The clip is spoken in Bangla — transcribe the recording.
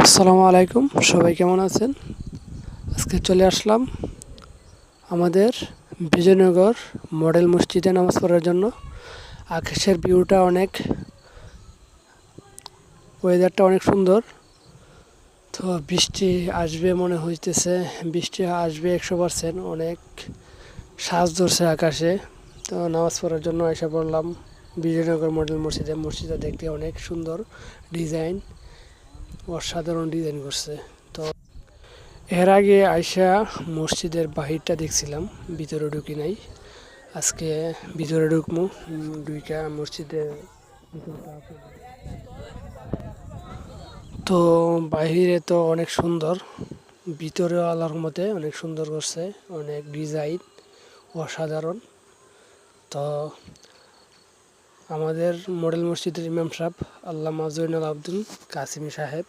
আসসালামু আলাইকুম, সবাই কেমন আছেন? আজকে চলে আসলাম আমাদের বিজয়নগর মডেল মসজিদে নামাজ পড়ার জন্য। আকাশের ভিউটা অনেক, ওয়েদারটা অনেক সুন্দর। তো বৃষ্টি আসবে মনে হইতেছে, বৃষ্টি আসবে 100%। অনেক সাজ ধরছে আকাশে। তো নামাজ পড়ার জন্য এসে পড়লাম বিজয়নগর মডেল মসজিদে। মসজিদটা দেখতে অনেক সুন্দর, ডিজাইন অসাধারণ ডিজাইন করছে। তো এর আগে আইসা মসজিদের বাহিরটা দেখছিলাম, ভিতরে ঢুকি নাই। আজকে ভিতরে ঢুকমু, ঢুইকা মসজিদের ভিতরটা তো বাহিরে তো অনেক সুন্দর, ভিতরেও আল্লাহর রহমতে অনেক সুন্দর করছে, অনেক ডিজাইন অসাধারণ। তো আমাদের মডেল মসজিদের ইমাম সাহেব আল্লামা জৈনুল আবদিন কাসিমি সাহেব,